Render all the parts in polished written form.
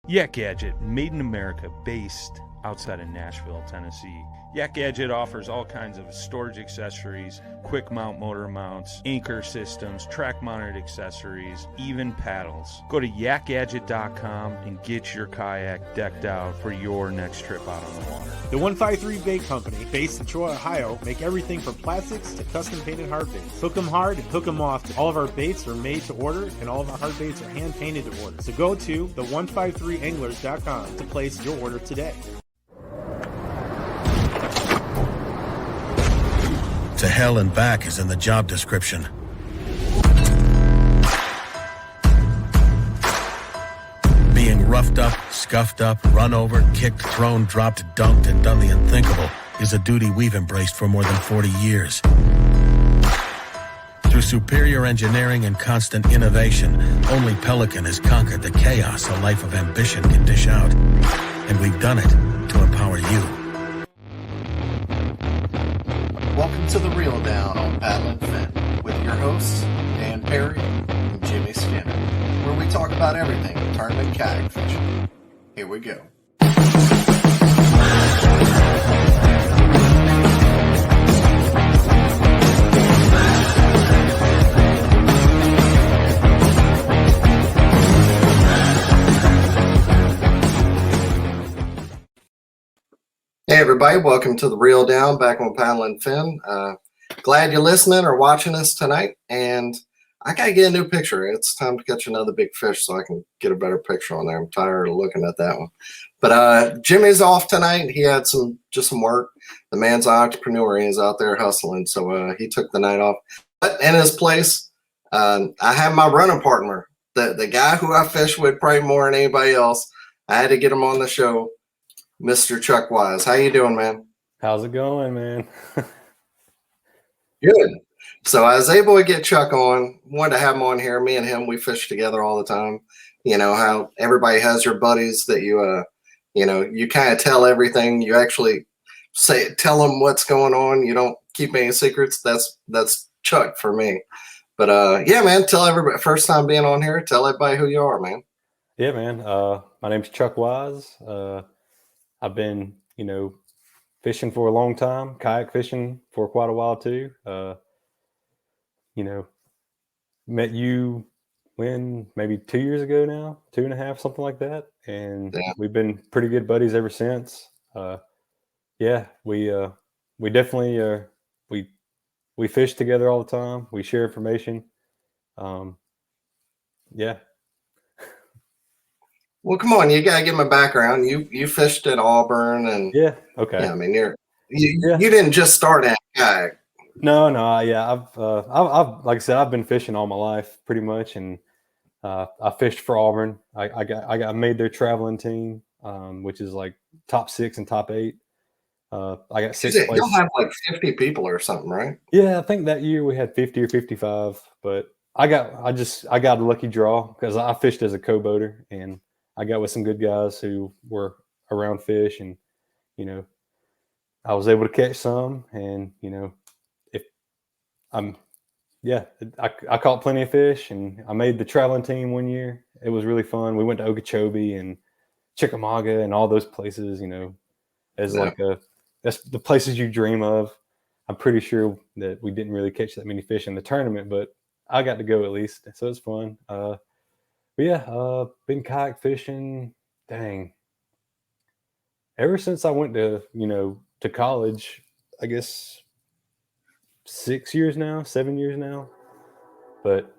Yak Gadget, made in America, based outside of Nashville, Tennessee. Yak Gadget offers all kinds of storage accessories, quick mount motor mounts, anchor systems, track mounted accessories, even paddles. Go to yakgadget.com and get your kayak decked out for your next trip out on the water. The 153 Bait Company, based in Troy, Ohio, make everything from plastics to custom painted hard baits. Hook 'em hard and hook 'em often. All of our baits are made to order, and all of our hard baits are hand painted to order. So go to the153anglers.com to place your order today. To hell and back is in the job description. Being roughed up, scuffed up, run over, kicked, thrown, dropped, dunked, and done the unthinkable is a duty we've embraced for more than 40 years. Through superior engineering and constant innovation, only Pelican has conquered the chaos a life of ambition can dish out. And we've done it to empower you. Welcome to The Reel Down on Paddle and Fin with your hosts, Dan Perry and Jimmy Skinner, where we talk about everything tournament kayak fishing. Here we go. Hey everybody, welcome to The Reel Down, back on Paddle and Fin. Glad you're listening or watching us tonight, and I gotta get a new picture. It's time to catch another big fish so I can get a better picture on there. I'm tired of looking at that one. But Jimmy's off tonight. He had some work. The man's an entrepreneur. He's out there hustling, so he took the night off. But in his place, I have my running partner, the guy who I fish with probably more than anybody else. I had to get him on the show. Mr. Chuck Wise. How you doing, man? How's it going, man? Good. So I was able to get Chuck on. Wanted to have him on here. Me and him, we fish together all the time. You know how everybody has your buddies that you kind of tell everything. You actually tell them what's going on. You don't keep any secrets. That's Chuck for me. But yeah, man, tell everybody, first time being on here, tell everybody who you are, man. Yeah, man. My name's Chuck Wise. I've been, fishing for a long time, kayak fishing for quite a while too. Met you maybe 2 years ago now, 2.5, something like that. And yeah, we've been pretty good buddies ever since. Yeah, we definitely, we fish together all the time. We share information. Yeah. Well, come on, you gotta give my background. You fished at Auburn, and Yeah. Okay. yeah, I mean you didn't just start at kayak. No. Yeah, I've like I said, I've been fishing all my life pretty much, and I fished for Auburn. I made their traveling team, which is like top 6 and top 8. I got 6th place. You'll have like 50 people or something, right? Yeah, I think that year we had 50 or 55, but I got a lucky draw because I fished as a co-boater, and I got with some good guys who were around fish, and I was able to catch some, and I caught plenty of fish, and I made the traveling team one year. It was really fun. We went to Okeechobee and Chickamauga and all those places, that's the places you dream of. I'm pretty sure that we didn't really catch that many fish in the tournament, but I got to go at least, so it's fun. But yeah, been kayak fishing, ever since I went to college, I guess 7 years now. But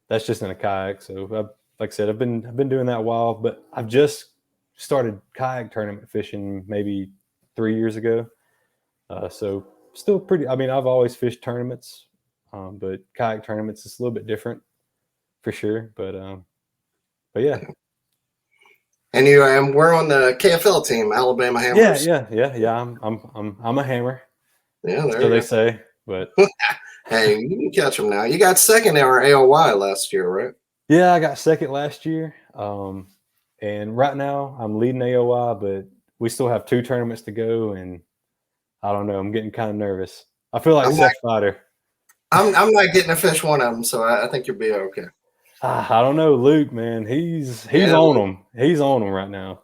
that's just in a kayak. So like I said, I've been doing that a while, but I've just started kayak tournament fishing maybe 3 years ago. So still pretty, I've always fished tournaments, but kayak tournaments is a little bit different for sure. But yeah. And we're on the KFL team, Alabama Hammers. Yeah. I'm a hammer. Yeah, there so you they go. say. But hey, you can catch them now. You got second in our AOY last year, right? Yeah, I got second last year. And right now I'm leading AOY, but we still have 2 tournaments to go, and I don't know. I'm getting kind of nervous. I feel like Seth Fighter. I'm not getting to fish one of them, so I think you'll be okay. I don't know, Luke, man. He's Yeah, on Luke. them. He's on them right now.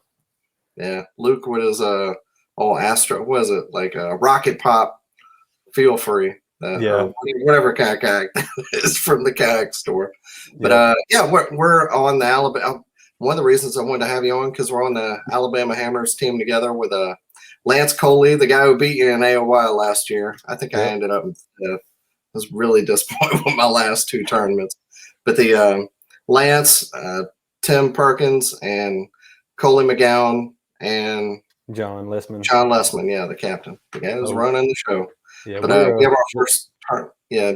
Yeah, Luke with his Astro, what is it, like a Rocket Pop Feel Free, Yeah. or whatever kind of kayak is from the kayak store. But Yeah. we're on the Alabama. One of the reasons I wanted to have you on because we're on the Alabama Hammers team together with Lance Coley, the guy who beat you in AOY last year. I think I ended up was really disappointed with my last two tournaments. But the Lance, Tim Perkins, and Coley McGowan, and John Lessman. Yeah, the captain. The guy who's running the show. Yeah, but we have our first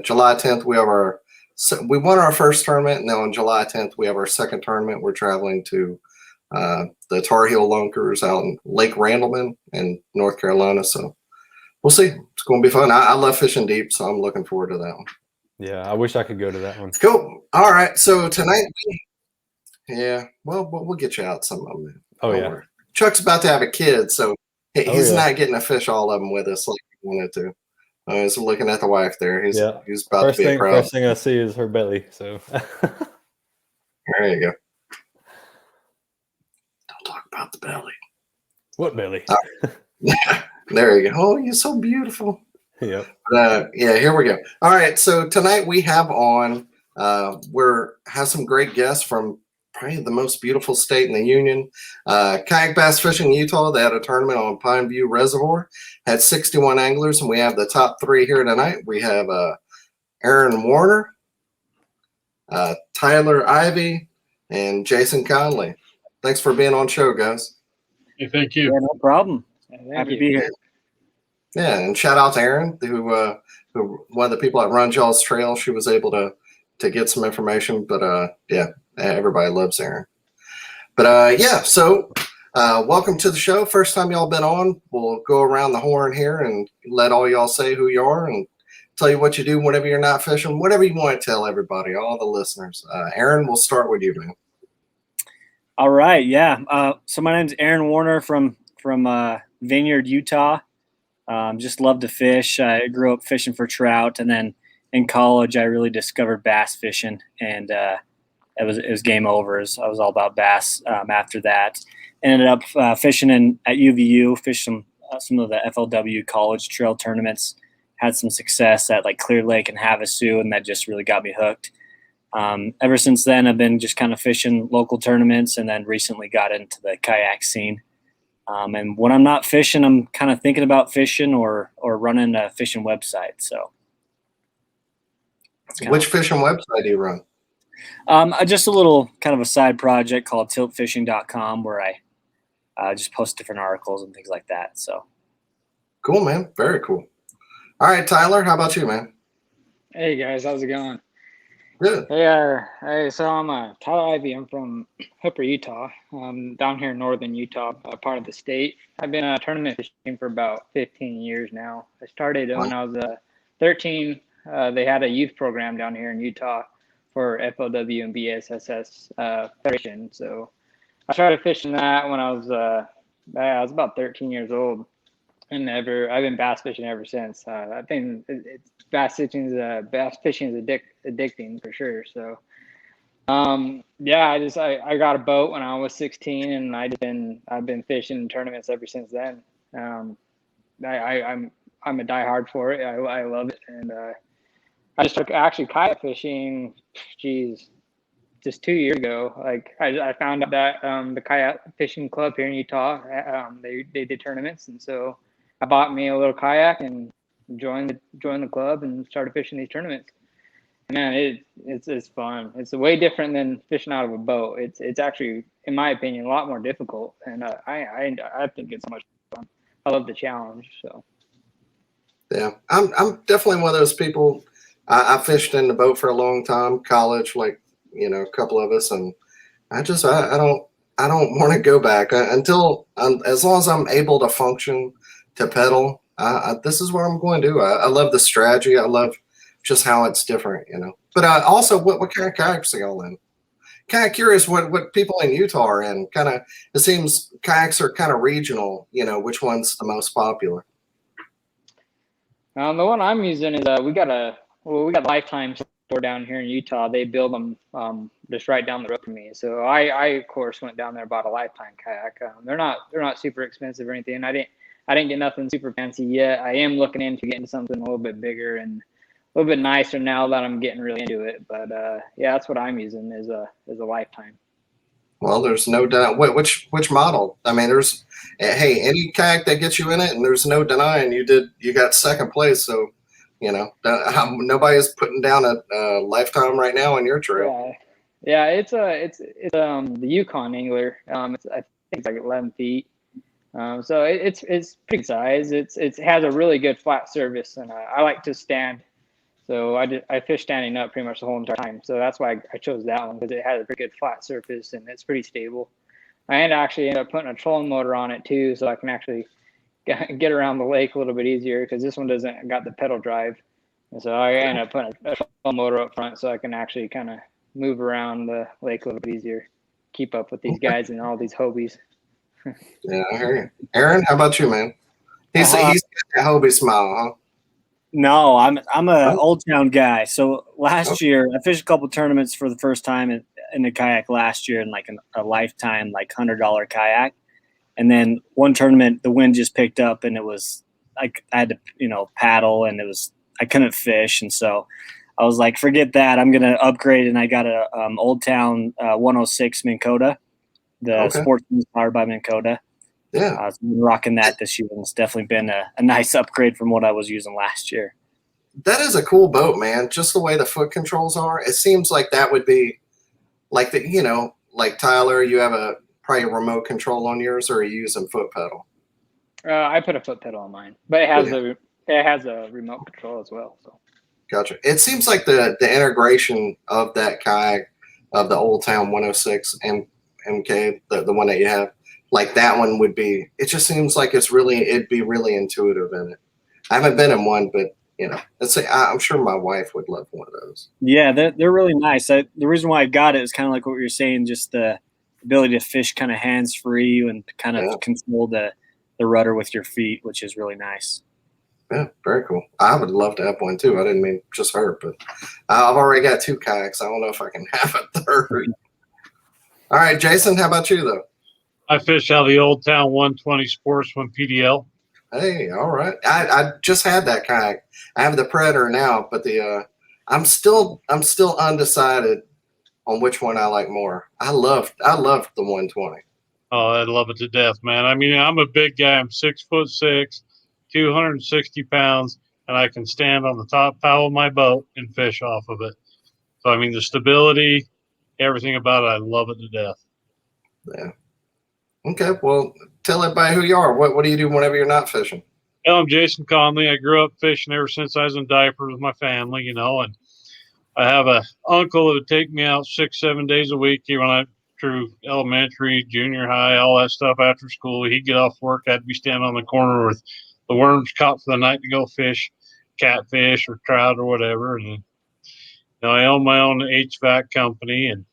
July 10th. We won our first tournament. Now on July 10th, we have our second tournament. We're traveling to the Tar Heel Lunkers out in Lake Randleman in North Carolina. So we'll see. It's going to be fun. I love fishing deep, so I'm looking forward to that one. Yeah, I wish I could go to that one. Cool. All right. So tonight, we'll get you out some of them. Oh, yeah. Worry. Chuck's about to have a kid, so he's not getting to fish all of them with us like he wanted to. He's looking at the wife there. He's about to be proud. First thing I see is her belly. So there you go. Don't talk about the belly. What belly? There you go. Oh, you're so beautiful. Yep. Here we go. All right. So tonight we have on, have some great guests from probably the most beautiful state in the union. Kayak Bass Fishing Utah. They had a tournament on Pineview Reservoir, had 61 anglers, and we have the top three here tonight. We have Aaron Warner, Tyler Ivey, and Jason Conley. Thanks for being on show, guys. Hey, thank you. Yeah, no problem. Happy to be here. Yeah, and shout out to Erin, who one of the people that runs y'all's trail. She was able to get some information, but everybody loves Erin. But so welcome to the show. First time y'all been on. We'll go around the horn here and let all y'all say who you are and tell you what you do whenever you're not fishing, whatever you want to tell everybody, all the listeners. Aaron, we'll start with you, man. All right, yeah. So my name's Aaron Warner from Vineyard, Utah. Just love to fish. I grew up fishing for trout, and then in college I really discovered bass fishing, and it was game over. I was all about bass after that. Ended up fishing at UVU, fished some of the FLW college trail tournaments. Had some success at like Clear Lake and Havasu, and that just really got me hooked. Ever since then, I've been just kind of fishing local tournaments, and then recently got into the kayak scene. And when I'm not fishing, I'm kind of thinking about fishing or running a fishing website. So, which fishing website do you run? Just a little kind of a side project called tiltfishing.com, where I just post different articles and things like that. So, cool, man. Very cool. All right, Tyler, how about you, man? Hey guys, how's it going? Good. Hey, so I'm Tyler Ivey. I'm from Hooper, Utah. Down here in northern Utah, part of the state. I've been tournament fishing for about 15 years now. I started when I was 13. They had a youth program down here in Utah for FLW and BSSS Federation. So I started fishing that when I was about 13 years old, and I've been bass fishing ever since. I think bass fishing is addicting for sure. So, I got a boat when I was 16, and I've been fishing in tournaments ever since then. I'm a diehard for it. I love it, and I just took actually kayak fishing. Just 2 years ago. Like I found out that the kayak fishing club here in Utah, they did tournaments, and so I bought me a little kayak and joined the club and started fishing these tournaments. And man, it's fun. It's way different than fishing out of a boat. It's actually, in my opinion, a lot more difficult, and I think it's much fun. I love the challenge. So yeah, I'm definitely one of those people. I fished in the boat for a long time, college, like a couple of us, and I don't want to go back until as long as I'm able to function to pedal. This is what I'm going to do. I love the strategy. I love just how it's different, But also, what kind of kayaks are y'all in? Kind of curious what people in Utah are in. Kind of, it seems kayaks are kind of regional. Which one's the most popular? The one I'm using is we got Lifetime store down here in Utah. They build them just right down the road from me. So I of course went down there and bought a Lifetime kayak. They're not super expensive or anything. I didn't get nothing super fancy yet. I am looking into getting something a little bit bigger and a little bit nicer now that I'm getting really into it. But yeah, that's what I'm using is a Lifetime. Well, there's no doubt. Which model? I mean, there's any kayak that gets you in it, and there's no denying you got second place. So, nobody's putting down a Lifetime right now in your trail. Yeah, it's the Yukon Angler. I think it's like 11 feet. So it's pretty size. It has a really good flat surface, and I like to stand. So I fish standing up pretty much the whole entire time. So that's why I chose that one, because it has a pretty good flat surface and it's pretty stable. I actually ended up putting a trolling motor on it too, so I can actually get around the lake a little bit easier, because this one doesn't got the pedal drive. And so I ended up putting a trolling motor up front so I can actually kind of move around the lake a little bit easier, keep up with these guys and all these Hobies. Yeah, I hear you. Aaron, how about you, man? He's got that Hobie smile, huh? No, I'm a Old Town guy. So last year I fished a couple tournaments for the first time in a kayak last year, in like a Lifetime like $100 kayak. And then one tournament the wind just picked up and it was like I had to paddle, and I couldn't fish, and so I was like, forget that, I'm gonna upgrade, and I got a Old Town 106 Minn Kota, the sportsman powered by Minn Kota. Yeah, I've been rocking that this year, and it's definitely been a nice upgrade from what I was using last year. that is a cool boat, man. Just the way the foot controls are, it seems like that would be like like Tyler. You have probably a remote control on yours, or are you using foot pedal? I put a foot pedal on mine, but it has a remote control as well. So Gotcha. It seems like the integration of that kayak, of the Old Town 106 MK, the one that you have, like that one would be. It just seems like it'd be really intuitive in it. I haven't been in one, but I'm sure my wife would love one of those. Yeah, they're really nice. The reason why I got it is kind of like what you're saying, just the ability to fish kind of hands free and kind of control the rudder with your feet, which is really nice. Yeah, very cool. I would love to have one too. I didn't mean just her, but I've already got 2 kayaks. I don't know if I can have a third. All right, Jason, how about you though? I fish out of the Old Town 120 Sportsman PDL. Hey, all right. I just had that kayak. I have the Predator now, but I'm still undecided on which one I like more. I love the 120. Oh, I love it to death, man. I mean, I'm a big guy. I'm 6'6", 260 pounds, and I can stand on the top bow of my boat and fish off of it. So, I mean, the stability, everything about it, I love it to death. Yeah. Okay, well, tell everybody who you are. What do you do whenever you're not fishing? Well, I'm Jason Conley. I grew up fishing ever since I was in diapers with my family, and I have a uncle that would take me out 6-7 days a week when I through elementary, junior high, all that stuff after school. He'd get off work. I'd be standing on the corner with the worms caught for the night to go fish, catfish or trout or whatever. And I own my own HVAC company, and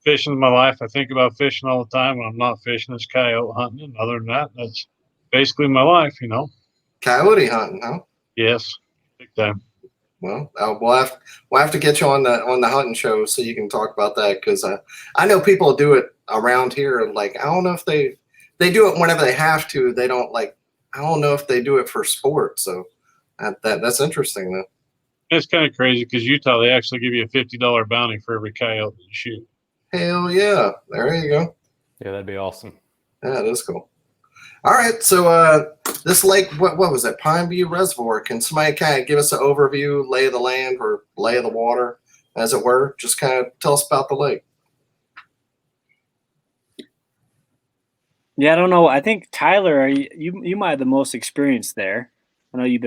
fishing is my life. I think about fishing all the time. When I'm not fishing, it's coyote hunting. And other than that, that's basically my life. Coyote hunting, huh? Yes, big time. Well, we'll have to get you on the hunting show so you can talk about that, because I know people do it around here. Like, I don't know if they do it whenever they have to. They don't I don't know if they do it for sport. So that's interesting though. It's kind of crazy because Utah, they actually give you a $50 bounty for every coyote that you shoot. Hell yeah! There you go. Yeah, that'd be awesome. Yeah, that is cool. All right, so this lake, what was it? Pineview Reservoir. Can somebody kind of give us an overview, lay of the land, or lay of the water, as it were? Just kind of tell us about the lake. Yeah, I don't know. I think Tyler, you might have the most experience there. I know you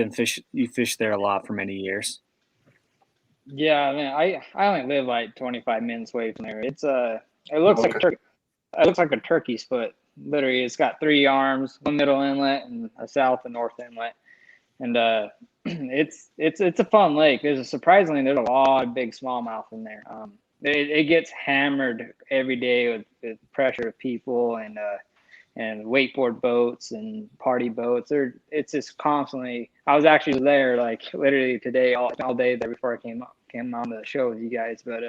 fished there a lot for many years. Yeah, man, I only live like 25 minutes away from there. It looks like a turkey. It looks like a turkey's foot. Literally, it's got 3 arms, one middle inlet, and a south and north inlet. And it's a fun lake. There's a lot of big smallmouth in there. It gets hammered every day with pressure of people, and and wakeboard boats and party boats. It's just constantly. I was actually there like literally today, all day there before I came on the show with you guys. But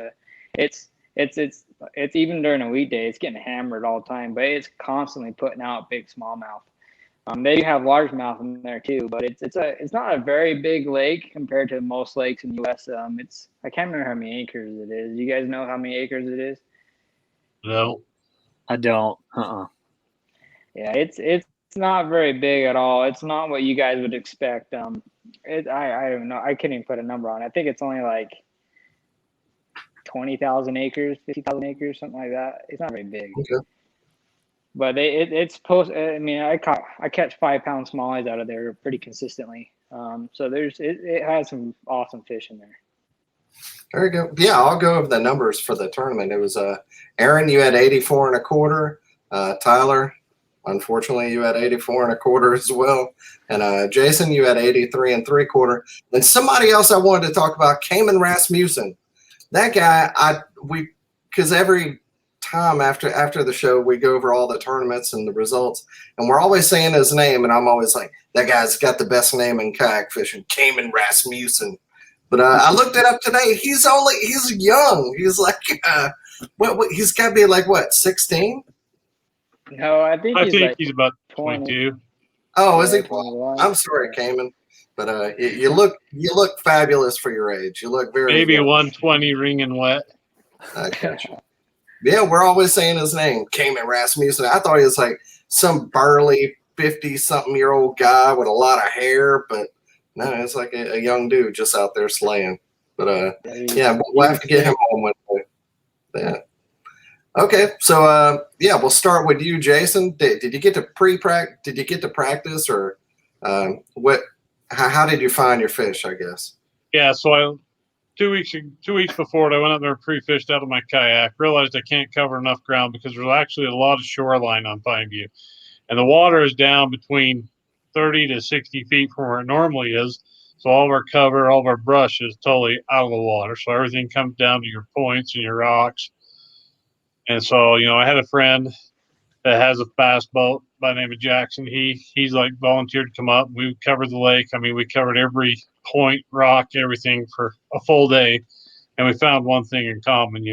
it's even during a weekday, it's getting hammered all the time. But it's constantly putting out big smallmouth. They have largemouth in there too, but it's not a very big lake compared to most lakes in the U.S. I can't remember how many acres it is. You guys know how many acres it is? No. I don't. Yeah, it's not very big at all. It's not what you guys would expect. I don't know. I can't even put a number on it. I think it's only like 20,000 acres, 50,000 acres, something like that. It's not very big. Okay. But it's post. I mean, I catch 5-pound smallies out of there pretty consistently. So it has some awesome fish in there. Very good. Yeah, I'll go over the numbers for the tournament. It was Aaron, you had 84 and a quarter. Tyler, unfortunately, you had 84 and a quarter as well. And Jason, you had 83 and 3/4. And somebody else I wanted to talk about, Cayman Rasmussen. That guy, because every time after the show, we go over all the tournaments and the results, and we're always saying his name, and I'm always like, that guy's got the best name in kayak fishing, Cayman Rasmussen. But I looked it up today. He's young. He's like, he's got to be like what, 16? No, I think he's about 22. Oh, is he? 21. I'm sorry, Cayman, but you look fabulous for your age. You look very Maybe young. 120 ringing wet. I got you. Yeah, we're always saying his name, Cayman Rasmussen. I thought he was like some burly 50-something-year-old guy with a lot of hair, but no, it's like a young dude just out there slaying. But yeah, we'll have to get him on one day. Yeah. Okay, so we'll start with you, Jason. Did you get to pre-practice? Did you get to practice, or what? How did you find your fish? I guess. Yeah, so 2 weeks before it, I went up there and pre-fished out of my kayak. Realized I can't cover enough ground because there's actually a lot of shoreline on Pineview, and the water is down between 30 to 60 feet from where it normally is. So all of our cover, all of our brush is totally out of the water. So everything comes down to your points and your rocks. And so, I had a friend that has a fast boat by the name of Jackson. He's like volunteered to come up. We covered the lake. I mean, we covered every point, rock, everything for a full day. And we found one thing in common,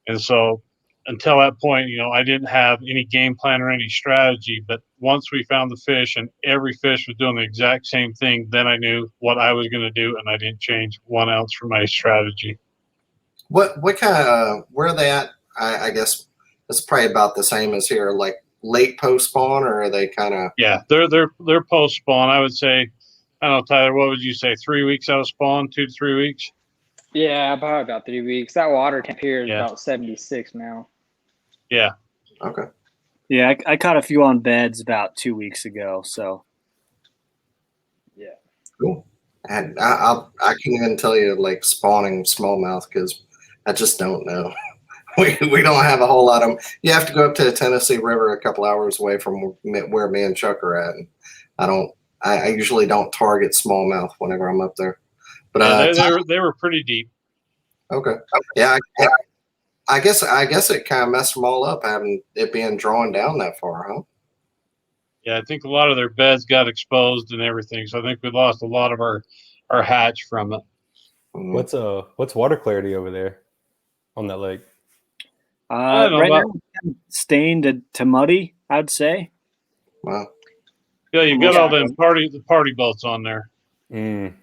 And so until that point, I didn't have any game plan or any strategy. But once we found the fish and every fish was doing the exact same thing, then I knew what I was going to do, and I didn't change 1 ounce from my strategy. What kind of where are they at? I guess it's probably about the same as here, like late post spawn, or are they kind of? Yeah, they're post spawn. I would say, I don't know, Tyler, what would you say? 3 weeks out of spawn, 2 to 3 weeks? Yeah, probably about 3 weeks. That water temp here is about 76 now. Yeah. Okay. Yeah, I caught a few on beds about 2 weeks ago. So. Yeah. Cool. And I can't even tell you like spawning smallmouth because I just don't know. We don't have a whole lot of them. You have to go up to the Tennessee River a couple hours away from where me and Chuck are at. And I usually don't target smallmouth whenever I'm up there. But they were pretty deep. Okay. Yeah. I guess it kind of messed them all up having it being drawn down that far, huh? Yeah, I think a lot of their beds got exposed and everything. So I think we lost a lot of our hatch from it. Mm-hmm. What's water clarity over there on that lake? Right now, stained to muddy, I'd say. Wow. Yeah, you got all them party boats on there. Mm.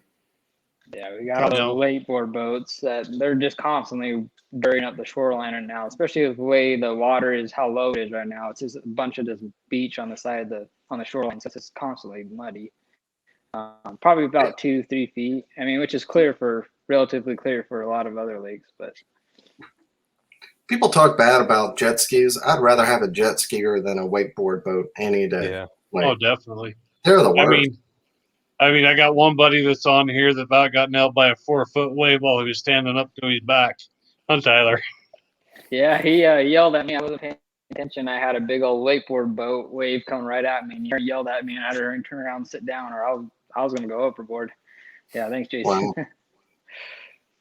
Yeah, we got all the wakeboard boats that they're just constantly burying up the shoreline right now, especially with the way the water is, how low it is right now. It's just a bunch of this beach on the side of on the shoreline, so it's just constantly muddy. Probably about 2-3 feet. I mean, which is relatively clear for a lot of other lakes, but. People talk bad about jet skis. I'd rather have a jet skier than a wakeboard boat any day. Yeah. Oh, definitely. They're the worst. I mean, I got one buddy that's on here that about got nailed by a 4-foot wave while he was standing up to his back. Huh, Tyler? Yeah, he yelled at me. I wasn't paying attention. I had a big old wakeboard boat wave coming right at me, and he yelled at me, and I had to turn around and sit down, or I was going to go overboard. Yeah, thanks, Jason. Wow.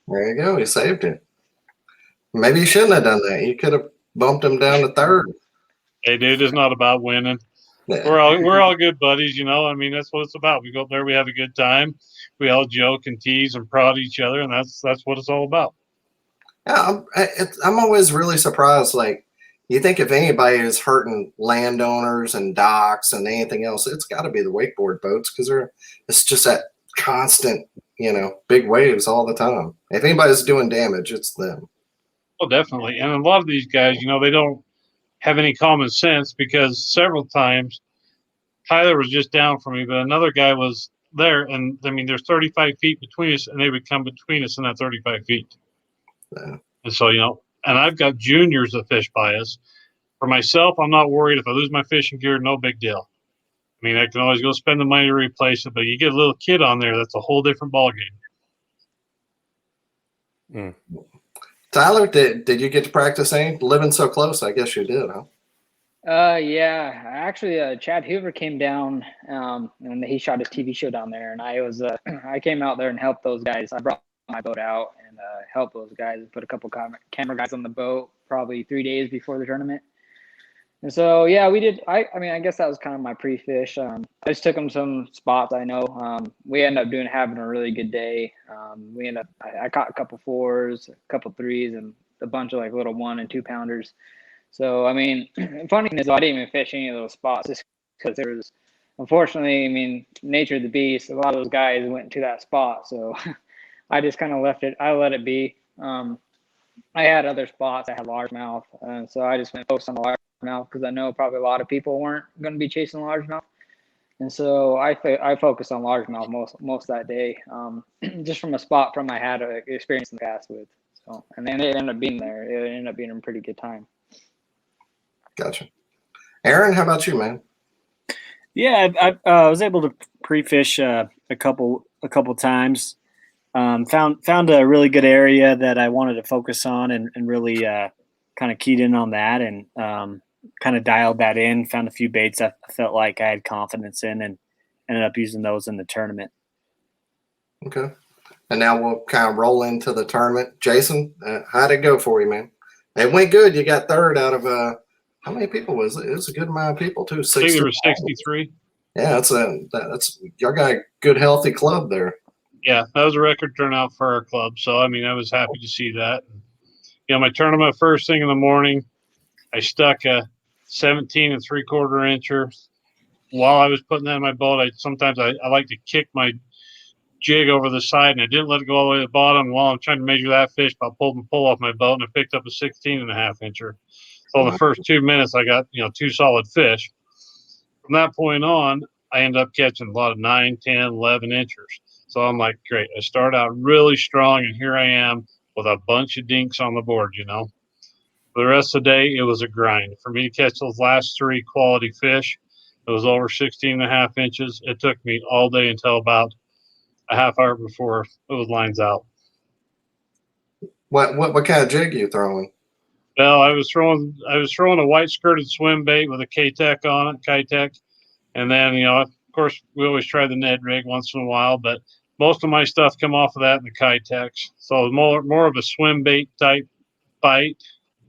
There you go. He saved it. Maybe you shouldn't have done that. You could have bumped him down to third. Hey, dude, it's not about winning. Yeah. We're all good buddies, you know. I mean, that's what it's about. We go up there, we have a good time, we all joke and tease and prod each other, and that's what it's all about. Yeah, I'm always really surprised. Like, you think if anybody is hurting landowners and docks and anything else, it's got to be the wakeboard boats, because it's just that constant, big waves all the time. If anybody's doing damage, it's them. Well, definitely. And a lot of these guys, they don't have any common sense, because several times Tyler was just down from me, but another guy was there. And I mean, there's 35 feet between us, and they would come between us in that 35 feet. Yeah. And so, and I've got juniors that fish by us. For myself, I'm not worried. If I lose my fishing gear, no big deal. I mean, I can always go spend the money to replace it, but you get a little kid on there, that's a whole different ballgame. Tyler, did you get to practice any? Living so close, I guess you did, huh? Yeah. Actually, Chad Hoover came down, and he shot his TV show down there, and I came out there and helped those guys. I brought my boat out and helped those guys, put a couple camera guys on the boat probably 3 days before the tournament. And so, yeah, we did. I mean, I guess that was kind of my pre-fish. I just took them some spots I know. We ended up having a really good day. I caught a couple 4s, a couple 3s, and a bunch of like little 1 and 2 pounders. So, I mean, funny thing is, I didn't even fish any of those spots just because there was, unfortunately, I mean, nature of the beast. A lot of those guys went to that spot. So I just kind of left it. I let it be. I had other spots. I had largemouth. So I just went focused on the largemouth, because I know probably a lot of people weren't going to be chasing largemouth. And so I focused on largemouth most that day, just from a spot I had experience in the past with. So, and then it ended up being there. It ended up being a pretty good time. Gotcha. Aaron, how about you, man? Yeah, I was able to pre-fish a couple times. Found a really good area that I wanted to focus on, and really kind of keyed in on that, and kind of dialed that in. Found a few baits I felt like I had confidence in, and ended up using those in the tournament. Okay. And now we'll kind of roll into the tournament. Jason, how'd it go for you, man? It went good. You got third out of how many people was it? It was a good amount of people too. I think there was 63. Yeah, that's y'all got a good healthy club there. Yeah, that was a record turnout for our club. So, I mean, I was happy to see that. My tournament first thing in the morning, I stuck a 17 3/4 incher. While I was putting that in my boat, I like to kick my jig over the side, and I didn't let it go all the way to the bottom. While I'm trying to measure that fish, I pulled the pull off my boat, and I picked up a 16.5 incher. So the first 2 minutes, I got 2 solid fish. From that point on, I ended up catching a lot of 9, 10, 11 inchers. So I'm like, great. I start out really strong, and here I am with a bunch of dinks on the board, For the rest of the day, it was a grind. For me to catch those last 3 quality fish, it was over 16.5 inches. It took me all day until about a half hour before it was lines out. What kind of jig are you throwing? Well, I was throwing a white skirted swim bait with a K-Tech on it, Kitech. And then, of course, we always try the Ned rig once in a while, but most of my stuff come off of that in the Kitechs. So more of a swim bait type bite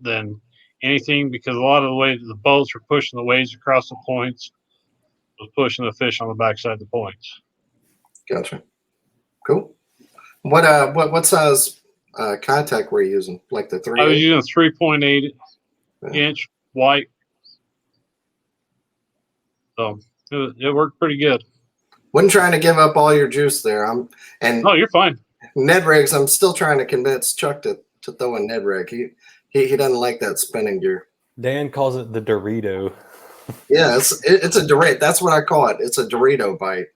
than anything, because a lot of the way that the boats were pushing the waves across the points was pushing the fish on the backside of the points. Gotcha. Cool. What size contact were you using? Like the 3? I was using 3.8 inch white. So it worked pretty good. Wasn't trying to give up all your juice there. No, you're fine. Ned rigs, I'm still trying to convince Chuck to throw a Ned rig. He doesn't like that spinning gear. Dan calls it the Dorito. Yeah, it's a Dorito. That's what I call it. It's a Dorito bite.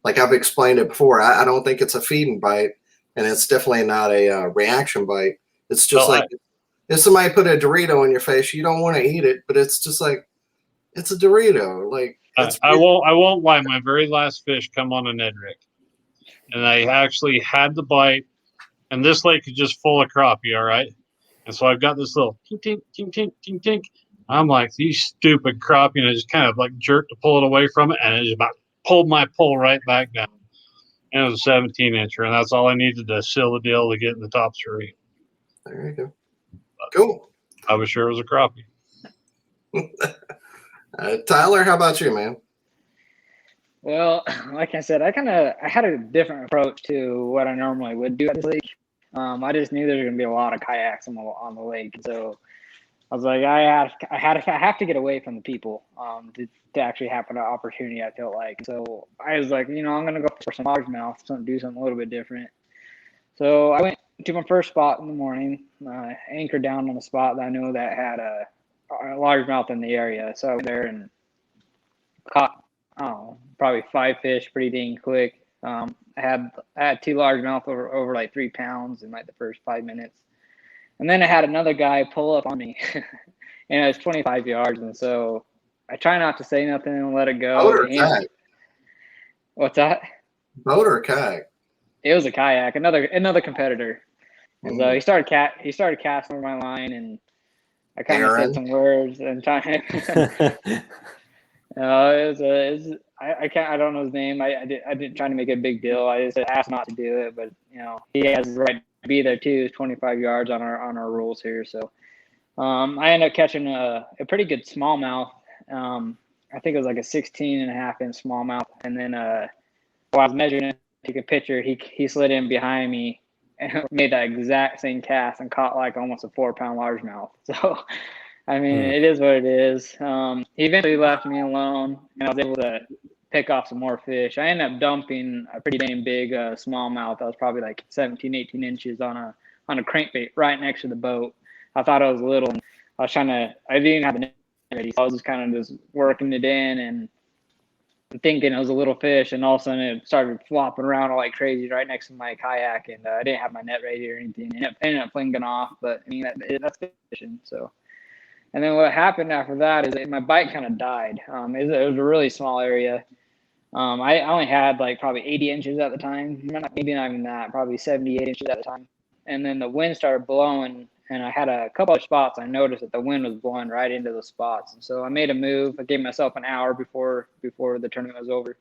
Like I've explained it before. I don't think it's a feeding bite, and it's definitely not a reaction bite. It's just if somebody put a Dorito in your face, you don't want to eat it, but it's just like it's a Dorito. Like I won't lie. My very last fish come on a Ned rig, and I actually had the bite, and this lake is just full of crappie. All right, and so I've got this little tink tink tink tink tink tink. I'm like, these stupid crappie, and I just kind of like jerked to pull it away from it, and it just about pulled my pull right back down. And it was a 17 incher, and that's all I needed to seal the deal to get in the top 3. There you go. Cool. I was sure it was a crappie. Tyler, how about you, man? Well, like I said, I had a different approach to what I normally would do at this lake. I just knew there was gonna be a lot of kayaks on the lake, so I was like, I have to get away from the people to actually have an opportunity. I felt like, so I was like, I'm gonna go for some largemouth, do something a little bit different. So I went to my first spot in the morning, anchored down on a spot that I knew that had a largemouth in the area. So I went there and caught, I don't know, probably 5 fish pretty dang quick. I had 2 largemouth over like 3 pounds in like the first 5 minutes. And then I had another guy pull up on me, and it was 25 yards. And so I try not to say nothing and let it go. Boat or kayak? What's that? Boat or kayak? It was a kayak, another competitor. And so he started casting over my line, and I kind of said some words and trying. I don't know his name. I didn't try to make a big deal. I just asked not to do it, but he has the right to be there too. It's 25 yards on our rules here. So I ended up catching a pretty good smallmouth. I think it was like a 16.5-inch smallmouth. And then while I was measuring it, take a picture, he slid in behind me and made that exact same cast and caught like almost a 4-pound largemouth. So I mean, it is what it is. He eventually left me alone, and I was able to pick off some more fish. I ended up dumping a pretty dang big smallmouth. That was probably like 17, 18 inches on a crankbait right next to the boat. I thought it was little. And I didn't have the net ready, so I was just kind of working it in and thinking it was a little fish, and all of a sudden it started flopping around like crazy right next to my kayak, and I didn't have my net ready or anything. It ended up flinging off, but I mean, that's fishing, so. And then what happened after that is that my bite kind of died. It was a really small area. I only had like probably 80 inches at the time. Maybe not even that, probably 78 inches at the time. And then the wind started blowing, and I had a couple of spots. I noticed that the wind was blowing right into those spots. And so I made a move. I gave myself an hour before the tournament was over.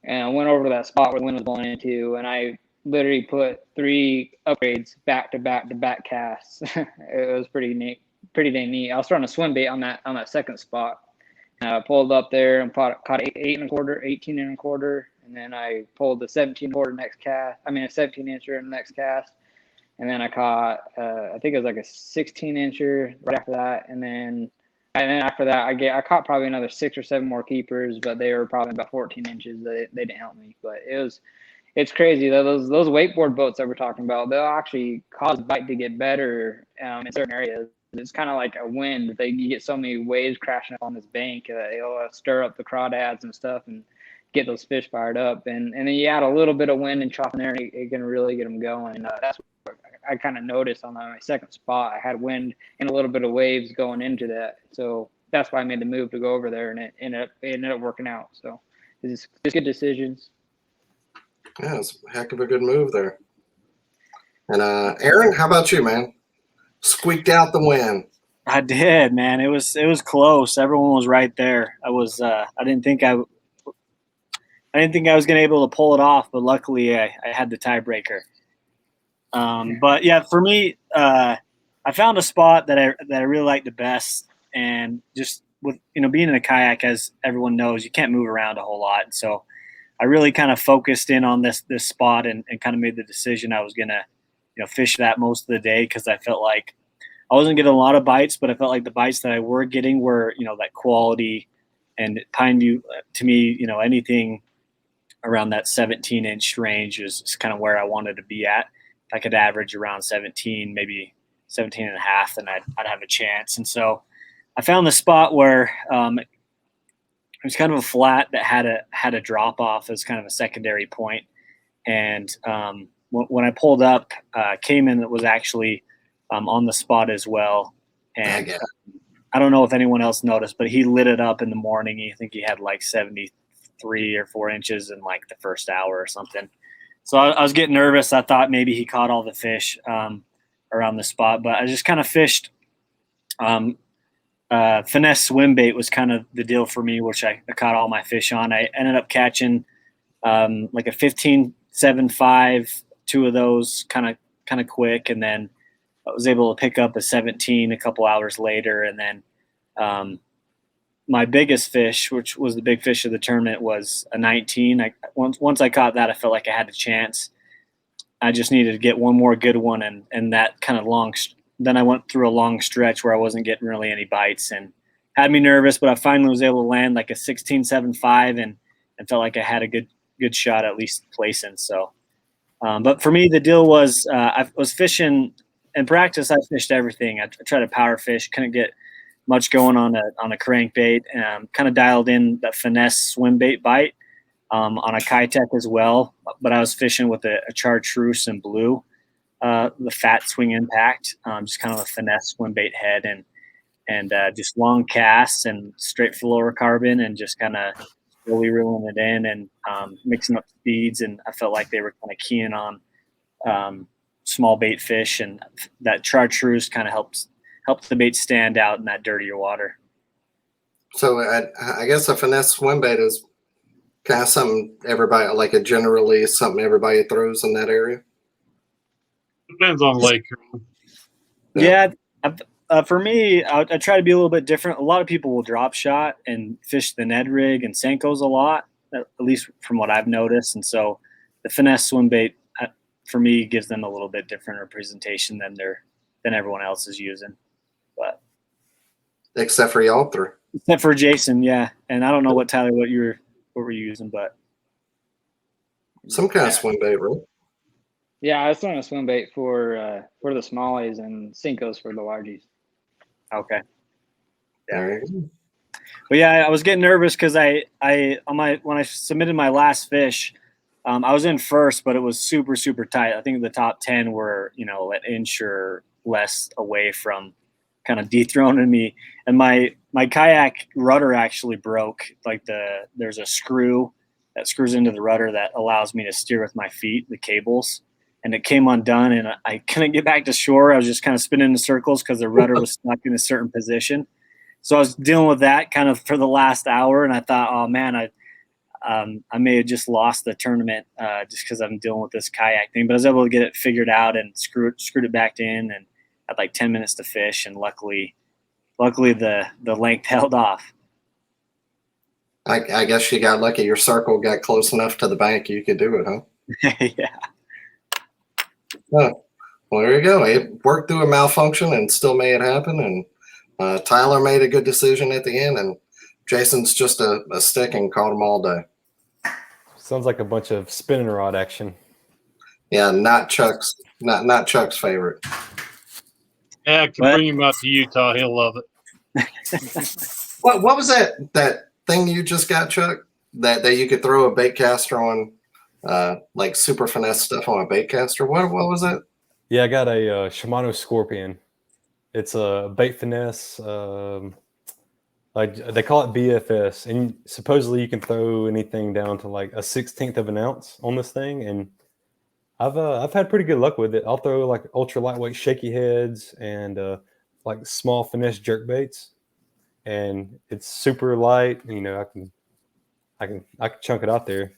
And I went over to that spot where the wind was blowing into, and I literally put 3 upgrades back to back casts. It was pretty neat. Pretty dang neat. I was throwing a swim bait on that second spot. I pulled up there and caught 8 1/4, 18 1/4, and then I pulled the 17 1/4 next cast. I mean a 17-incher in the next cast, and then I caught I think it was like a 16-incher right after that, and then after that I caught probably another 6 or 7 more keepers, but they were probably about 14 inches. They didn't help me, but it's crazy though. Those wakeboard boats that we're talking about, they'll actually cause bite to get better in certain areas. It's kind of like a wind. You get so many waves crashing up on this bank that it'll stir up the crawdads and stuff and get those fish fired up. And then you add a little bit of wind and chop in there, and it can really get them going. And that's what I kind of noticed on my second spot. I had wind and a little bit of waves going into that. So that's why I made the move to go over there, and it ended up working out. So it's just good decisions. Yeah, it's a heck of a good move there. And Aaron, how about you, man? Squeaked out the win. I did, man. It was close. Everyone was right there. I didn't think I was going to be able to pull it off, but luckily I had the tiebreaker. But yeah, for me, I found a spot that I really liked the best, and just with being in a kayak, as everyone knows, you can't move around a whole lot. So I really kind of focused in on this spot and kind of made the decision I was going to fish that most of the day, because I felt like I wasn't getting a lot of bites, but I felt like the bites that I were getting were, that quality. And Pineview, to me, anything around that 17-inch range is kind of where I wanted to be at. If I could average around 17, maybe 17 and a half, then I'd have a chance. And so I found the spot where it was kind of a flat that had a drop off as kind of a secondary point. And when I pulled up, Cayman was actually on the spot as well. And I don't know if anyone else noticed, but he lit it up in the morning. I think he had like 73 or 4 inches in like the first hour or something. So I was getting nervous. I thought maybe he caught all the fish around the spot, but I just kind of fished. Finesse swim bait was kind of the deal for me, which I caught all my fish on. I ended up catching like a 15.75, 2 of those kind of quick, and then I was able to pick up a 17 a couple hours later, and then my biggest fish, which was the big fish of the tournament, was a 19. Once I caught that, I felt like I had a chance. I just needed to get one more good one, and that kind of long. Then I went through a long stretch where I wasn't getting really any bites, and had me nervous. But I finally was able to land like a 16.75, and felt like I had a good shot at least placing. So, but for me, the deal was I was fishing in practice. I fished everything. I tried to power fish, couldn't get much going on a crankbait. Kind of dialed in that finesse swim bait bite. On a Kitech as well, but I was fishing with a chartreuse and blue, the fat swing impact, just kind of a finesse swim bait head, and just long casts and straight fluorocarbon, and just kind of slowly reeling it in and mixing up speeds. And I felt like they were kind of keying on small bait fish, and that chartreuse kind of helps the bait stand out in that dirtier water. So I guess a finesse swim bait is kind of something everybody, like a generally something everybody throws in that area. Depends on lake. Yeah, for me, I try to be a little bit different. A lot of people will drop shot and fish the Ned rig and Senkos a lot, at least from what I've noticed. And so the finesse swim bait, for me, gives them a little bit different representation than everyone else is using. But except for y'all three. Except for Jason, yeah. And I don't know what Tyler, what were you using, but some kind of swim bait, right? Yeah, I was throwing a swim bait for the smallies and Senkos for the largies. Okay. Yeah. But yeah, I was getting nervous because when I submitted my last fish, I was in first, but it was super, super tight. I think the top 10 were, an inch or less away from kind of dethroning me. And my kayak rudder actually broke. Like there's a screw that screws into the rudder that allows me to steer with my feet, the cables. And it came undone, and I couldn't get back to shore. I was just kind of spinning in circles because the rudder was stuck in a certain position. So I was dealing with that kind of for the last hour, and I thought, oh man, I may have just lost the tournament just because I'm dealing with this kayak thing. But I was able to get it figured out and screwed it back in, and had like 10 minutes to fish, and luckily the length held off. I guess you got lucky. Your circle got close enough to the bank you could do it, huh? Yeah. Oh, well, there you go. It worked through a malfunction and still made it happen. And Tyler made a good decision at the end, and Jason's just a stick and caught them all day. Sounds like a bunch of spinning rod action. Yeah, not Chuck's favorite. Yeah, I can bring him out to Utah. He'll love it. What was that thing you just got, Chuck? That you could throw a bait caster on, like super finesse stuff on a bait caster. What was it? Yeah, I got a Shimano Scorpion. It's a bait finesse. Like they call it BFS, and supposedly you can throw anything down to like a 1/16 of an ounce on this thing. And I've had pretty good luck with it. I'll throw like ultra lightweight shaky heads and like small finesse jerk baits, and it's super light. I can chunk it out there.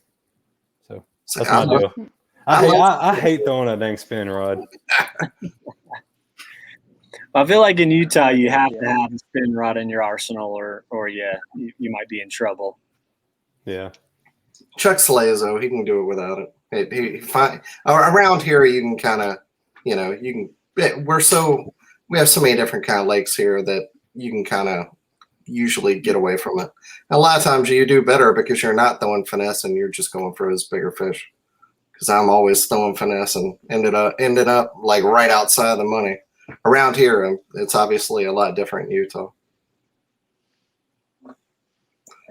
So that's my deal. I hate throwing a dang spin rod. I feel like in Utah you have to have a spin rod in your arsenal, or you might be in trouble. Yeah. Chuck slays though. He can do it without it. Around here you can kind of, we have so many different kind of lakes here that you can kind of usually get away from it. And a lot of times you do better because you're not throwing finesse and you're just going for those bigger fish. Because I'm always throwing finesse and ended up like right outside the money. Around here, it's obviously a lot different in Utah. A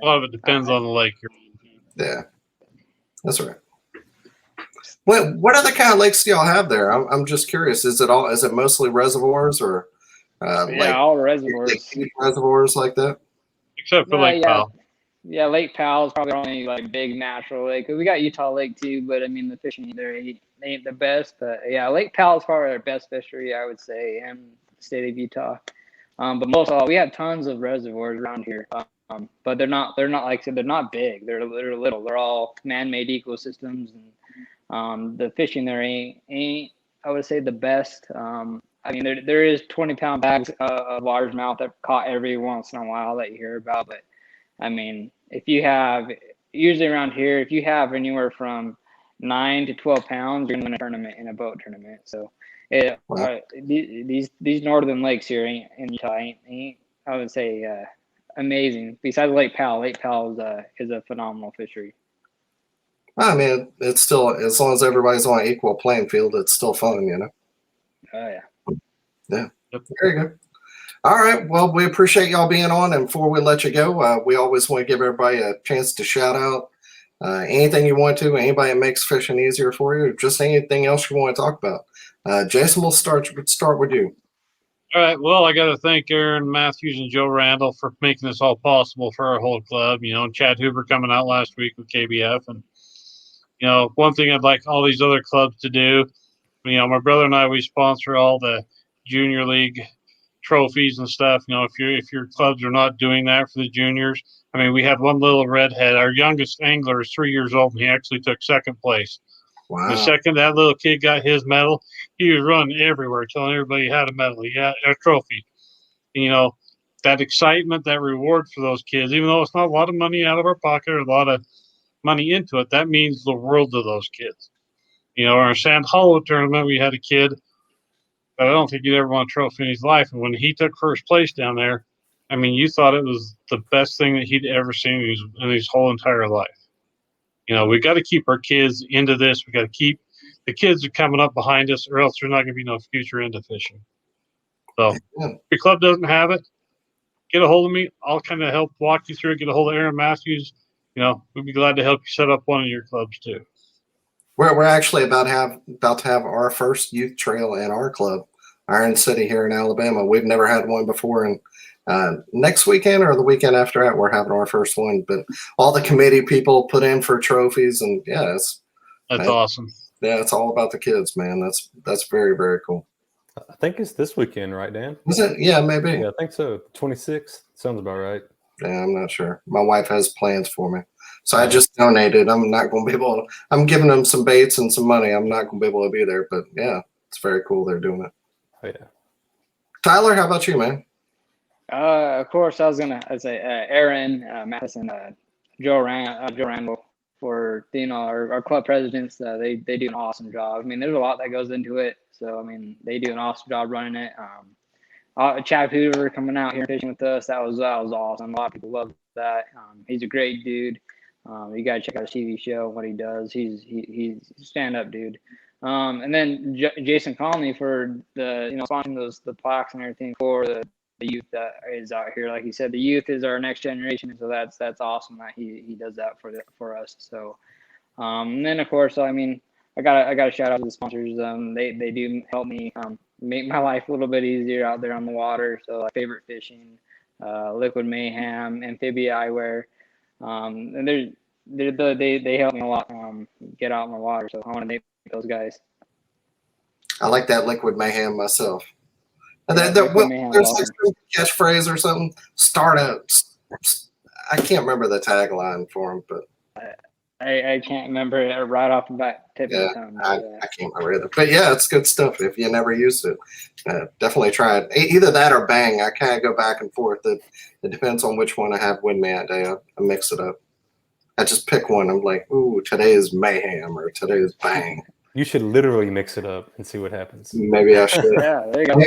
lot of it depends on the lake. Yeah, that's right. What other kind of lakes do y'all have there? I'm just curious. Is it mostly reservoirs or all reservoirs? Like reservoirs like that? Except for Lake Powell. Yeah, Lake Powell is probably the only like big natural lake. We got Utah Lake too, but I mean the fishing there ain't the best. But yeah, Lake Powell is probably our best fishery, I would say, in the state of Utah. But most of all, we have tons of reservoirs around here. But they're not like I said, they're not big. They're little. They're all man-made ecosystems, and the fishing there ain't I would say the best. I mean, there is 20-pound bags of largemouth that caught every once in a while that you hear about. But I mean, if you have, usually around here, if you have anywhere from 9 to 12 pounds, you're going to win a tournament in a boat tournament. So these northern lakes here in Utah ain't I would say amazing. Besides Lake Powell, is a phenomenal fishery. I mean, it's still, as long as everybody's on an equal playing field, it's still fun, you know? Oh, yeah. Yeah. Very good. All right. Well, we appreciate y'all being on. And before we let you go, we always want to give everybody a chance to shout out anything you want to, anybody that makes fishing easier for you, just anything else you want to talk about. Jason, we'll start with you. All right. Well, I got to thank Aaron Matthews and Joe Randall for making this all possible for our whole club. You know, and Chad Hoover coming out last week with KBF. And, you know, one thing I'd like all these other clubs to do, you know, my brother and I, we sponsor all the junior league trophies and stuff. You know, if your clubs are not doing that for the juniors, I mean, we had one little redhead. Our youngest angler is 3 years old, and he actually took second place. Wow. The second that little kid got his medal, he was running everywhere, telling everybody he had a medal, he had a trophy. And, you know, that excitement, that reward for those kids, even though it's not a lot of money out of our pocket or a lot of money into it, that means the world to those kids. You know, our Sand Hollow tournament, we had a kid that I don't think he'd ever won a trophy in his life. And when he took first place down there, I mean, you thought it was the best thing that he'd ever seen in his whole entire life. You know, we got to keep our kids into this. We got to keep the kids are coming up behind us, or else there's not going to be no future into fishing. So, if your club doesn't have it, get a hold of me. I'll kind of help walk you through it. Get a hold of Aaron Matthews. You know, we'd be glad to help you set up one of your clubs too. We're actually about to have our first youth trail in our club, Iron City here in Alabama. We've never had one before, and next weekend or the weekend after that, we're having our first one. But all the committee people put in for trophies, and that's awesome. Yeah, it's all about the kids, man. That's very, very cool. I think it's this weekend, right, Dan? Is it? Yeah, maybe. Yeah, I think so. 26th sounds about right. Yeah, I'm not sure. My wife has plans for me. So I just donated. I'm not going to be able to, I'm giving them some baits and some money. I'm not going to be able to be there, but yeah, it's very cool they're doing it. Oh, yeah. Tyler, how about you, man? Of course, I'd say Aaron, Madison, Joe Randall for, you know, our club presidents. They do an awesome job. I mean, there's a lot that goes into it. So, I mean, they do an awesome job running it. Chad Hoover coming out here fishing with us, that was awesome. A lot of people love that. He's a great dude. You gotta check out his TV show, what he does. He's a stand-up dude. And then Jason Conley for the, you know, sponsoring the plaques and everything for the youth that is out here. Like he said, the youth is our next generation, so that's awesome that he does that for us. So, and then of course, I mean, I gotta shout out to the sponsors. They do help me make my life a little bit easier out there on the water. So like Favorite Fishing, Liquid Mayhem, Amphibia Eyewear, and they help me a lot get out in the water. So I want to thank those guys. I like that Liquid Mayhem myself. And Yeah, there's awesome. like some catchphrase or something. I can't remember the tagline for them, but I can't remember it right off the bat tip of the tongue. I can't remember either. But yeah, it's good stuff. If you never used it, definitely try it. Either that or Bang. I kind of go back and forth. It depends on which one I have with me that day. I mix it up. I just pick one. I'm like, ooh, today is Mayhem or today is Bang. You should literally mix it up and see what happens. Maybe I should. Yeah, there you go.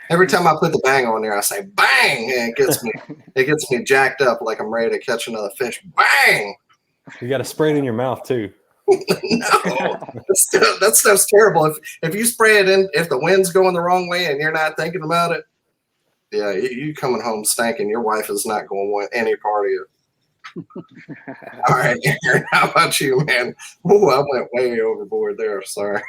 Every time I put the Bang on there, I say Bang, and it gets me jacked up like I'm ready to catch another fish. Bang! You got to spray it in your mouth too. No, that stuff's terrible. If you spray it in, if the wind's going the wrong way and you're not thinking about it, yeah, you coming home stinking. Your wife is not going to want any part of you. All right, Aaron, how about you, man? Oh, I went way overboard there. Sorry.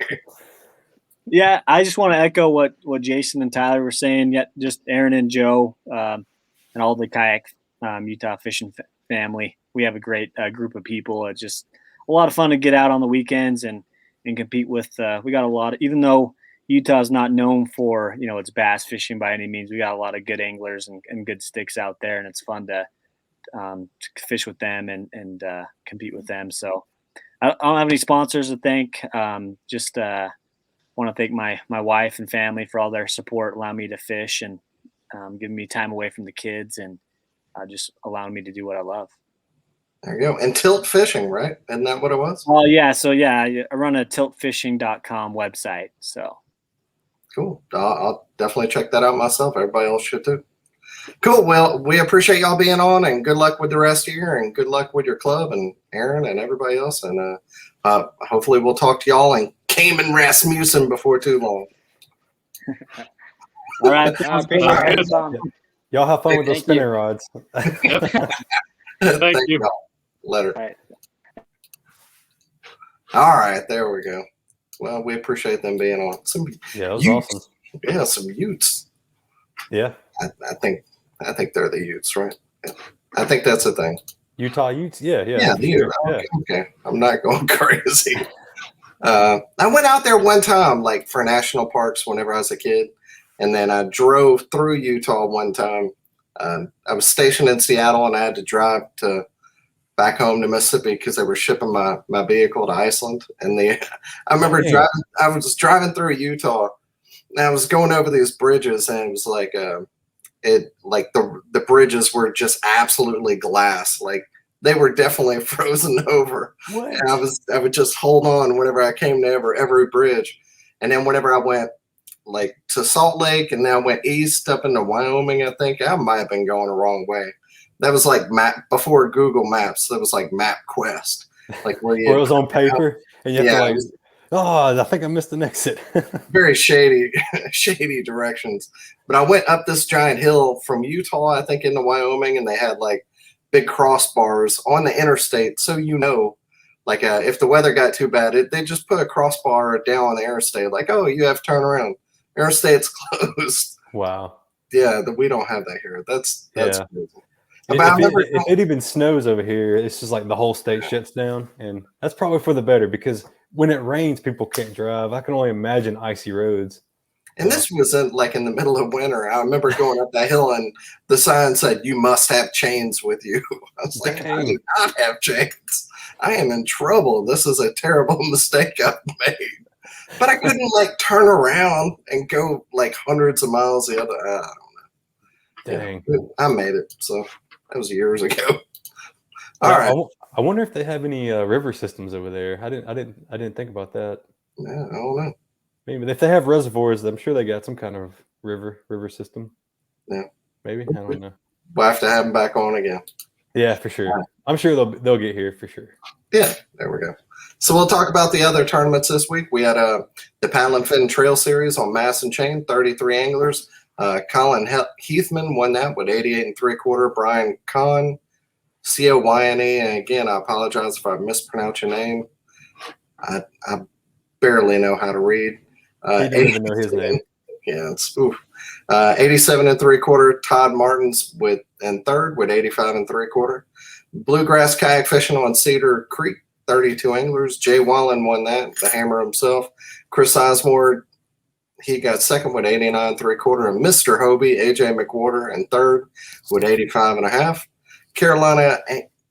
Yeah, I just want to echo what Jason and Tyler were saying. Yet, just Aaron and Joe and all the Kayak Utah fishing family. We have a great group of people. It's just a lot of fun to get out on the weekends and compete with. We got a lot of, even though Utah is not known for, you know, its bass fishing by any means, we got a lot of good anglers and good sticks out there, and it's fun to fish with them and compete with them. So I don't have any sponsors to thank. Just want to thank my wife and family for all their support, allowing me to fish and giving me time away from the kids and just allowing me to do what I love. There you go. And tilt fishing, right? Isn't that what it was? Oh yeah. So yeah, I run a tiltfishing.com website. So cool. I'll definitely check that out myself. Everybody else should too. Cool. Well, we appreciate y'all being on, and good luck with the rest of the year, and good luck with your club and Aaron and everybody else. And hopefully we'll talk to y'all and Cayman Rasmussen before too long. All right. Y'all have fun with those spinning rods. Thank you. Later. All right. All right, there we go. Well, we appreciate them being on. Yeah, that was awesome. Yeah, some Utes. Yeah. I think they're the Utes, right? I think that's the thing. Utah Utes? Yeah. Yeah, the Utes. Okay. I'm not going crazy. I went out there one time, like for national parks whenever I was a kid. And then I drove through Utah one time. I was stationed in Seattle, and I had to drive back home to Mississippi because they were shipping my vehicle to Iceland. And I remember I was driving through Utah, and I was going over these bridges, and it was like the bridges were just absolutely glass. Like they were definitely frozen over. What? And I would just hold on whenever I came to every bridge. And then whenever I went like to Salt Lake, and then I went east up into Wyoming, I think I might have been going the wrong way. That was like before Google Maps. That was like MapQuest, like where it was on paper, and you have to I think I missed an exit. Very shady directions. But I went up this giant hill from Utah, I think, into Wyoming, and they had like big crossbars on the interstate. So like if the weather got too bad, they just put a crossbar down on the interstate, like, oh, you have to turn around. Interstate's closed. Wow. Yeah, we don't have that here. That's crazy. If it even snows over here, it's just like the whole state shuts down, and that's probably for the better because when it rains, people can't drive. I can only imagine icy roads. And this was in the middle of winter. I remember going up that hill, and the sign said, "You must have chains with you." I was like, I do not have chains. I am in trouble. This is a terrible mistake I've made. But I couldn't turn around and go hundreds of miles the other. I don't know. Dang. Yeah, I made it. So that was years ago. All right. I wonder if they have any river systems over there. I didn't think about that. Yeah, I don't know. Maybe if they have reservoirs, I'm sure they got some kind of river system. Yeah. Maybe. I don't know. We'll have to have them back on again. Yeah, for sure. Right. I'm sure they'll get here for sure. Yeah, there we go. So we'll talk about the other tournaments this week. We had the Paddle and Fin Trail Series on Mass and Chain, 33 anglers. Colin Heathman won that with 88 3/4. Brian Kahn, C-O-Y-N-E. And again, I apologize if I mispronounce your name. I barely know how to read. He didn't even know his name. Yeah, it's 87 3/4. Todd Martins in third with 85 3/4. Bluegrass kayak fishing on Cedar Creek, 32 anglers. Jay Wallen won that, the hammer himself. Chris Osmore, he got second with 89 3/4. And Mr. Hobie, AJ McWhorter, in third with 85 1/2. Carolina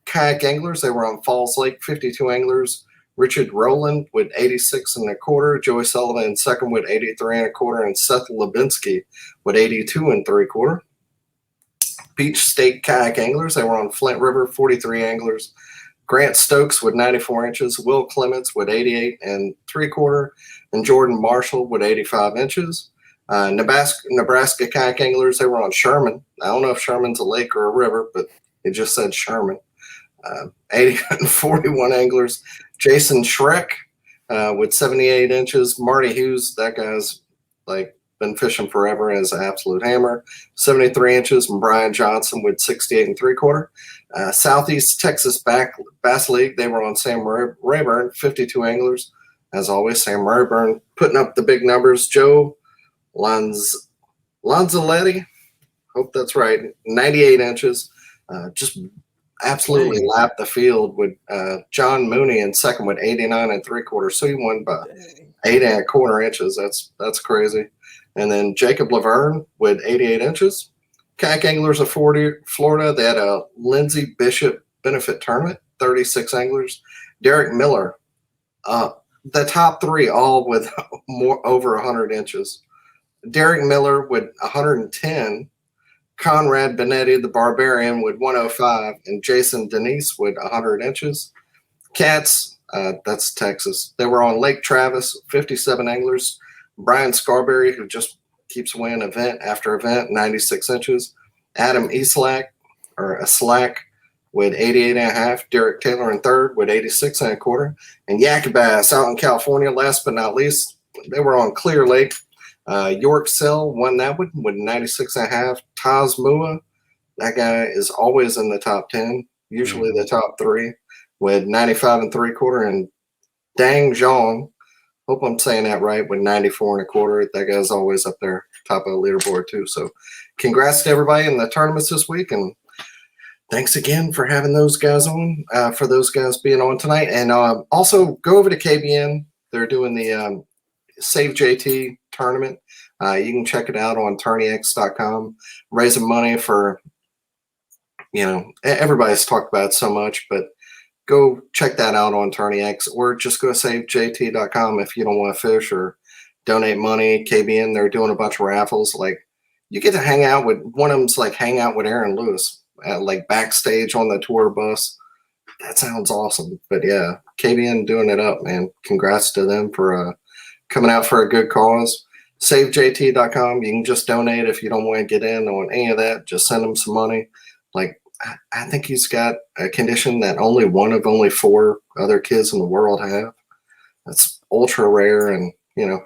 kayak anglers, they were on Falls Lake, 52 anglers. Richard Rowland with 86 1/4. Joey Sullivan in second with 83 1/4. And Seth Lebinsky with 82 3/4. Beach State kayak anglers, they were on Flint River, 43 anglers. Grant Stokes with 94 inches. Will Clements with 88 3/4. And Jordan Marshall with 85 inches. Nebraska kayak anglers, they were on Sherman. I don't know if Sherman's a lake or a river, but it just said Sherman. 80 41 anglers. Jason Schreck with 78 inches. Marty Hughes, that guy's been fishing forever and is an absolute hammer. 73 inches. And Brian Johnson with 68 3/4. Southeast Texas Bass League, they were on Sam Rayburn, 52 anglers. As always, Sam Rayburn putting up the big numbers. Joe Lanzaletti, hope that's right, 98 inches. Just absolutely lapped the field with John Mooney in second with 89 3/4. So he won by 8 1/4 inches. That's crazy. And then Jacob Laverne with 88 inches. Kayak Anglers of Florida, they had a Lindsey Bishop benefit tournament, 36 anglers. Derek Miller the top three all with over 100 inches. Derek Miller with 110, Conrad Benetti, the Barbarian, with 105, and Jason Denise with 100 inches. Cats, that's Texas. They were on Lake Travis, 57 anglers. Brian Scarberry, who just keeps winning event after event, 96 inches. Adam Slack with 88.5. Derek Taylor in third with 86.25. And Yak Bass out in California, last but not least, they were on Clear Lake. York Sell won that one with 96.5. Taz Mua, that guy is always in the top 10, usually the top three, with 95.75. And Dang Zhong, hope I'm saying that right, with 94.25. That guy's always up there, top of the leaderboard too. So congrats to everybody in the tournaments this week, and thanks again for having those guys on, for those guys being on tonight. And also go over to KBN. They're doing the Save JT tournament. You can check it out on tourneyx.com, raising money for, everybody's talked about it so much, but go check that out on TourneyX, or just go to savejt.com if you don't want to fish or donate money. KBN, they're doing a bunch of raffles. Like, you get to hang out with, one of them's like hang out with Aaron Lewis at like backstage on the tour bus. That sounds awesome. But yeah, KBN doing it up, man. Congrats to them for coming out for a good cause. SaveJT.com. You can just donate if you don't want to get in on any of that. Just send them some money. Like, I think he's got a condition that only one of only 4 other kids in the world have. That's ultra rare. And,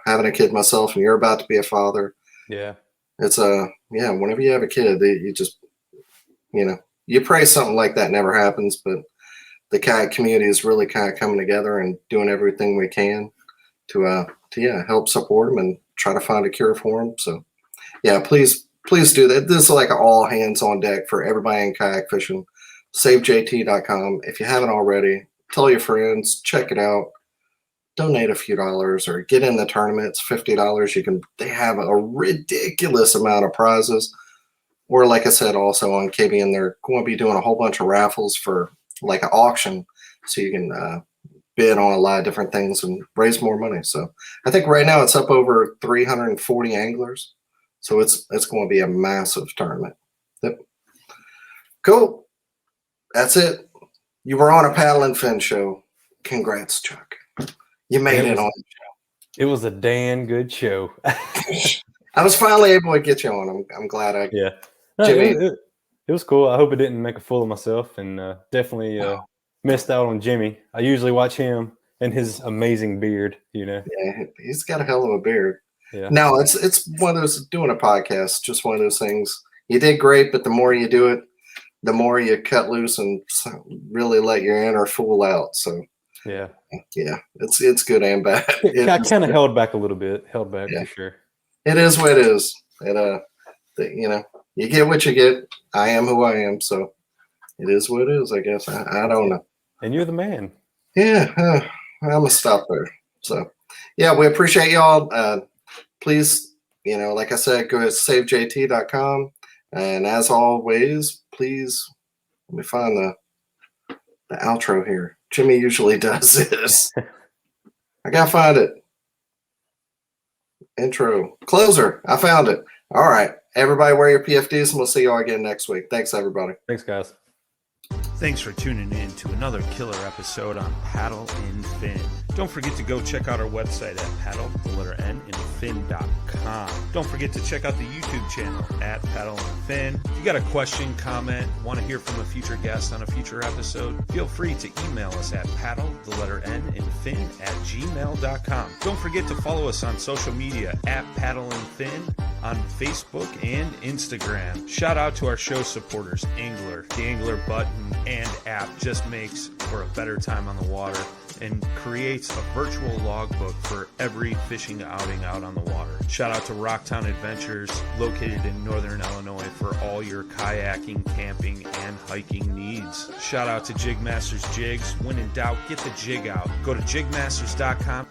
having a kid myself, and you're about to be a father. Yeah. It's whenever you have a kid, you just, you pray something like that never happens, but the kayak community is really kind of coming together and doing everything we can to help support them and try to find a cure for them. So yeah, please do that. This is like an all hands on deck for everybody in kayak fishing. SaveJT.com. If you haven't already, tell your friends, check it out, donate a few dollars, or get in the tournament. It's $50. They have a ridiculous amount of prizes. Or like I said, also on KBN, they're going to be doing a whole bunch of raffles for like an auction, so you can bid on a lot of different things and raise more money. So I think right now it's up over 340 anglers. So it's going to be a massive tournament. Yep. Cool. That's it. You were on a Paddle and Fin show. Congrats, Chuck. You made it on the show. It was a damn good show. I was finally able to get you on. I'm glad I. Yeah. Jimmy. It was cool. I hope it didn't make a fool of myself, and definitely missed out on Jimmy. I usually watch him and his amazing beard. Yeah, he's got a hell of a beard. Yeah. No, it's one of those, doing a podcast, just one of those things. You did great, but the more you do it, the more you cut loose and really let your inner fool out. So yeah, it's good and bad. I kind of held back a little bit, for sure. It is what it is. You get what you get. I am who I am, so it is what it is, I guess. I don't know. And you're the man. Yeah, I'm gonna stop there. So yeah, we appreciate y'all. Please, like I said, go to savejt.com. And as always, please, let me find the outro here. Jimmy usually does this. I gotta find it. Intro. Closer. I found it. All right. Everybody wear your PFDs, and we'll see you all again next week. Thanks, everybody. Thanks, guys. Thanks for tuning in to another killer episode on Paddle and Fin. Don't forget to go check out our website at paddle_and_fin.com. Don't forget to check out the YouTube channel at Paddle and Fin. If you got a question, comment, want to hear from a future guest on a future episode, feel free to email us at paddle_and_fin@gmail.com. Don't forget to follow us on social media at Paddle and Fin on Facebook and Instagram. Shout out to our show supporters, Angler. The Angler button and app just makes for a better time on the water and creates a virtual logbook for every fishing outing out on the water. Shout out to Rocktown Adventures, located in Northern Illinois, for all your kayaking, camping, and hiking needs. Shout out to Jigmasters Jigs. When in doubt, get the jig out. Go to jigmasters.com.